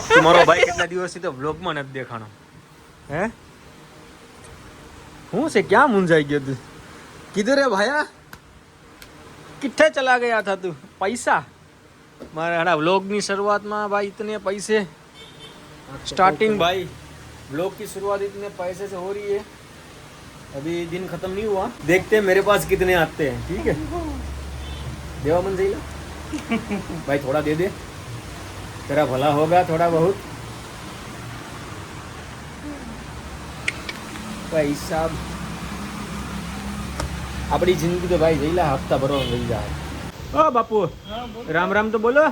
तुम्हारो भाई कितना दिवस से तो व्लॉग में नहीं देखानो है हूँ से क्या मुंजाई गयो तू किधर है भाया किथे चला गया था तू पैसा मारे हड़ा व्लॉग की शुरुआत में भाई इतने पैसे स्टार्टिंग भाई व्लॉग की शुरुआत इतने पैसे से हो रही है अभी दिन खत्म नहीं हुआ देखते हैं मेरे पास कितने आते हैं ठीक है देवा मन सही भाई थोड़ा दे दे तेरा भला होगा थोड़ा बहुत पैसा अपनी जिंदगी तो भाई जैला हफ्ता भरो मिल जाए ओ बापू राम राम तो बोलो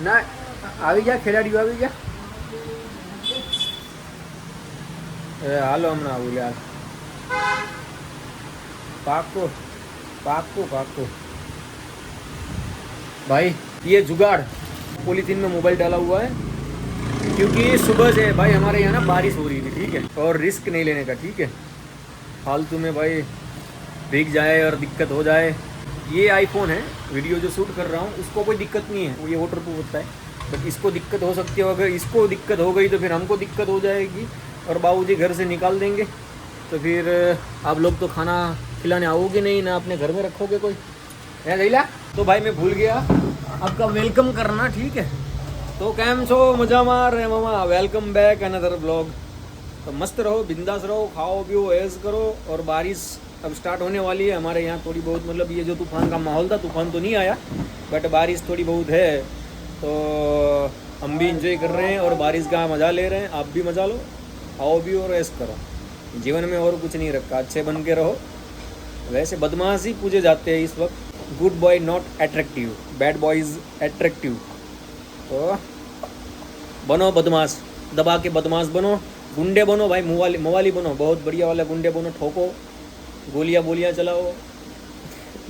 ना આવી જા ખેલાડીઓ આવી જા એ હાલો હમણાં આવું યાર પાક્કો पाक्को पाक्को भाई ये जुगाड़ पॉलीथीन में मोबाइल डाला हुआ है क्योंकि सुबह से भाई हमारे यहाँ ना बारिश हो रही थी ठीक है और रिस्क नहीं लेने का ठीक है फालतू में भाई भीग जाए और दिक्कत हो जाए ये आईफोन है वीडियो जो शूट कर रहा हूँ उसको कोई दिक्कत नहीं है ये वाटर प्रूफ होता है बट इसको दिक्कत हो सकती है अगर इसको दिक्कत हो गई तो फिर हमको दिक्कत हो जाएगी और बाबूजी घर से निकाल देंगे तो फिर आप लोग तो खाना खिलाने आओगे नहीं ना अपने घर में रखोगे कोई है जैला तो भाई मैं भूल गया आपका वेलकम करना ठीक है तो कैम छो मजा मार रहे मामा वेलकम बैक अनदर ब्लॉग तो मस्त रहो बिंदास रहो खाओ पियो ऐश करो और बारिश अब स्टार्ट होने वाली है हमारे यहाँ थोड़ी बहुत मतलब ये जो तूफान का माहौल था तूफान तो नहीं आया बट बारिश थोड़ी बहुत है तो हम भी इंजॉय कर रहे हैं और बारिश का मज़ा ले रहे हैं आप भी मज़ा लो खाओ भी और ऐश करो जीवन में और कुछ नहीं रखा अच्छे बन के रहो वैसे बदमाश ही पूछे जाते हैं इस वक्त good boy not attractive bad boy is attractive तो बनो बदमाश दबा के बदमाश बनो गुंडे बनो भाई मवाली बनो बहुत बढ़िया वाला गुंडे बनो ठोको गोलियां बोलियां चलाओ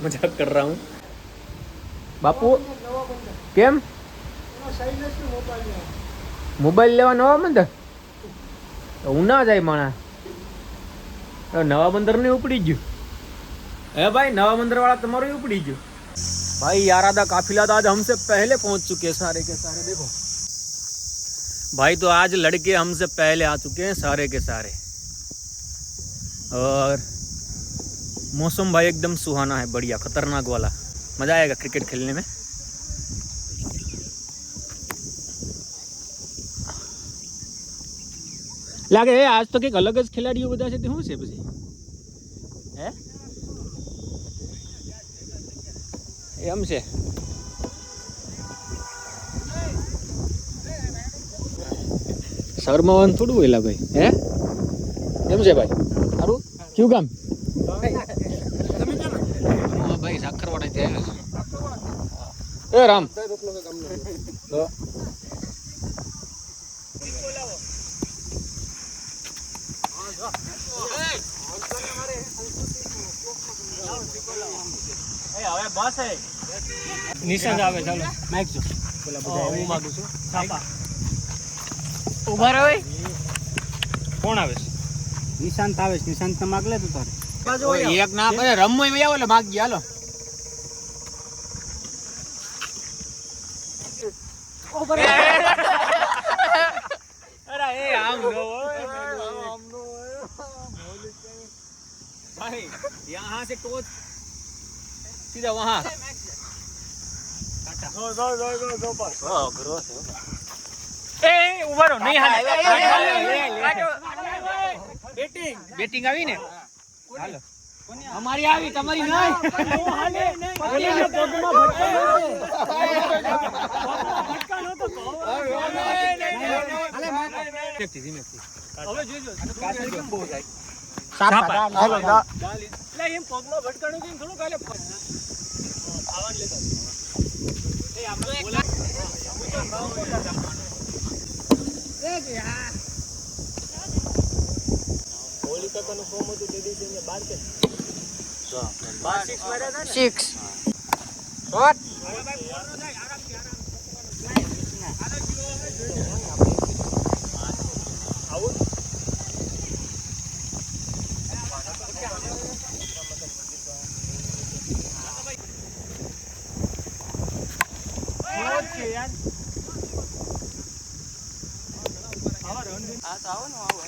मजाक कर रहा हूँ बापू केम मोबाइल लेवा नवा बंदर उना जाए माणा नवा बंदर ने उपड़ी गयो है भाई नवा बंदर वाला तुम्हारो ही उपड़ी गयो भाई यार आधा काफिला तो आज हमसे पहले पहुंच चुके हैं सारे के सारे देखो भाई तो आज लड़के हमसे पहले आ चुके हैं सारे के सारे और मौसम भाई एकदम सुहाना है बढ़िया खतरनाक वाला मजा आएगा क्रिकेट खेलने में लागे आज तो કંઈક અલગ જ ખેલાડીઓ બધા છે તે શું છે પછી હે એમ છે શર્માવાનું થોડું હોય લા ભાઈ હે એમ છે ભાઈ સારું ક્યું કામ ભાઈ સાખરવાડા છે એ રામ તો હવે બસ હે નિશાન આવે ચાલો માઈક જો બોલા બધા હું માંગુ છું છાપા ઉભા રહો કોણ આવે નિશાંત આવે નિશાંત ને માગ લે તું તારે એક ના કરે રમવો ય આવો એટલે માગ ગયા હાલો ઓવર અરે એ આમ નો આમ નો भाई यहाँ से टोच सीधा वहाँ दो पर ए उभरो नहीं हाले બેટિંગ આવી ને હાલો અમારી આવી તમારી નહીં હાલે નહીં પગમાં ભટકા નતો હાલે ધીમે હવે જોજો કાસે કેમ બહુ જાય સાપા હાલો લે એમ પગમાં ભટકાણું કેમ થોડું કાલે આવાન લેતા એ આપણે બોલા એ કે આ કોલકાતાનું ફોર્મ હતું તે દિવસે ને 12 6 માર્યા હતા ને 6 શોટ ભાઈ બોલનો જાય આરામથી હાલો જીવો આવું હા તો આવો ને આવો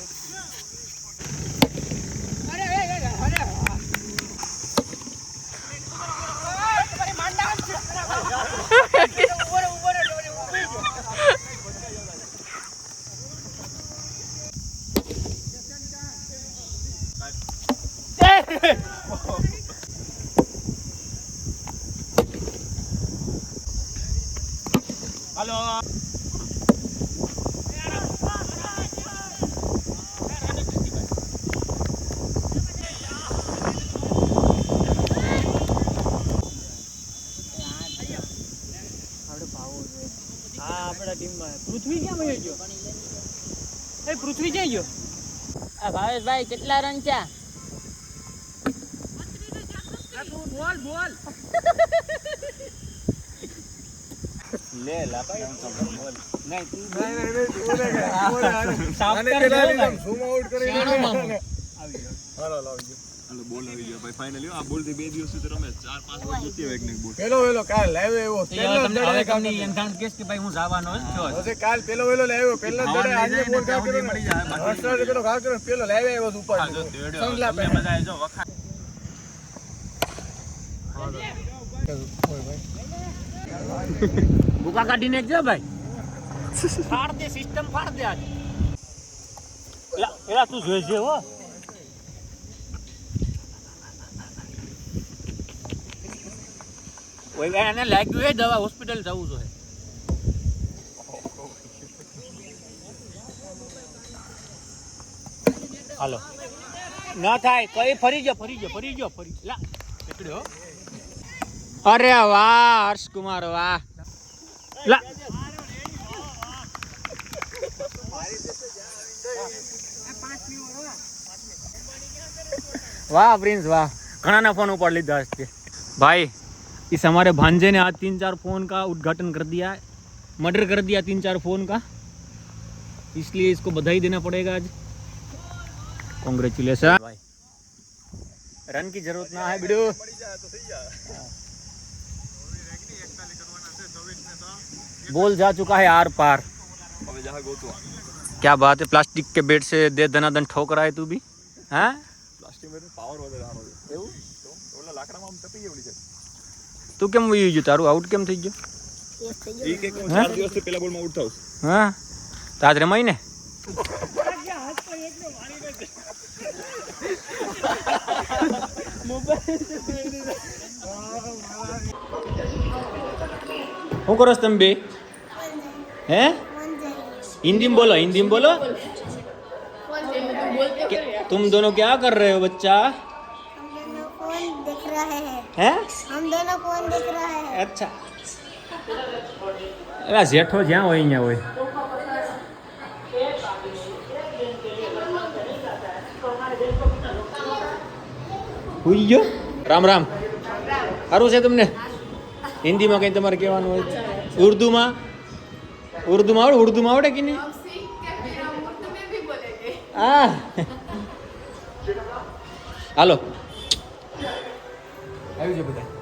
હાલો હા આપણા ટીમમાં પૃથ્વી ક્યાં વયો ગયો એ પૃથ્વી ક્યાં ગયો આ ભાવેશભાઈ કેટલા રન છે બોલ બોલ લે લાપા બોલ નહીં તું હાલો બોલ આવી ગયો ભાઈ ફાઇનલી આ બોલ થી 2 દિવસ સુધી રમે 4-5 વાર જીતી એક ને એક બોલ પેલો કાલ લાવ્યો એવો હવે તમને એંધાણ કેસ કે ભાઈ હું જવાનો જ છું હવે કાલ પેલો લાવ્યો પેલા દડે આજે બોલ કા કર્યો મળી જાય હર્ષરાજ પેલો ઘા કર્યો પેલો લાવ્યો એવો ઉપર સંગલા પે બધા જો વખા ભૂકા કાઢીને જો ભાઈ ફાડ દે સિસ્ટમ ફાડ દે આજ એલા તું જોઈ છે હો ઓય એને લાગ્યું એ દવા હોસ્પિટલ જવું જોઈએ હાલો ના થાય કઈ ફરી ગયો લા નીકળ્યો અરે વાહ હર્ષ કુમાર વાહ લા वाह प्रिंस वाह घना ना फोन ऊपर लीधा है भाई इस हमारे भांजे ने आज 3-4 फोन का उद्घाटन कर दिया है मर्डर कर दिया 3-4 फोन का इसलिए इसको बधाई देना पड़ेगा आज कांग्रेचुलेशन भाई रन की जरूरत ना है बिडू बॉल जा चुका है आर पार क्या बात है प्लास्टिक के बेट से दे दनादन ठोक रहा है तू भी हाँ પ્લાસ્ટિક માં પાવર વધારે આનો છે એવું તો ઓલા લાકડામાં આમ તપી ગયું છે તું કેમ વયું ગયું તારું આઉટ કેમ થઈ ગયો એક એક 4 દિવસથી પેલા બોલમાં આઉટ થાઉં હા તો આજ રમાઈ ને શું કરો છો તમે બે હે हिंदी में बोलो तुम दोनों क्या कर रहे हो बच्चा फोन देख रहे हैं हैं हम दोनों फोन देख रहे हैं अच्छा एला जेठो ज्યાં હોય અહીંયા હોય હુઈ ગયો રામ રામ સારું છે તમને હિન્દીમાં કંઈ તમારે કહેવાનું હોય ઉર્દુમાં આવડે કે નહીં હા આવી જાઓ બધા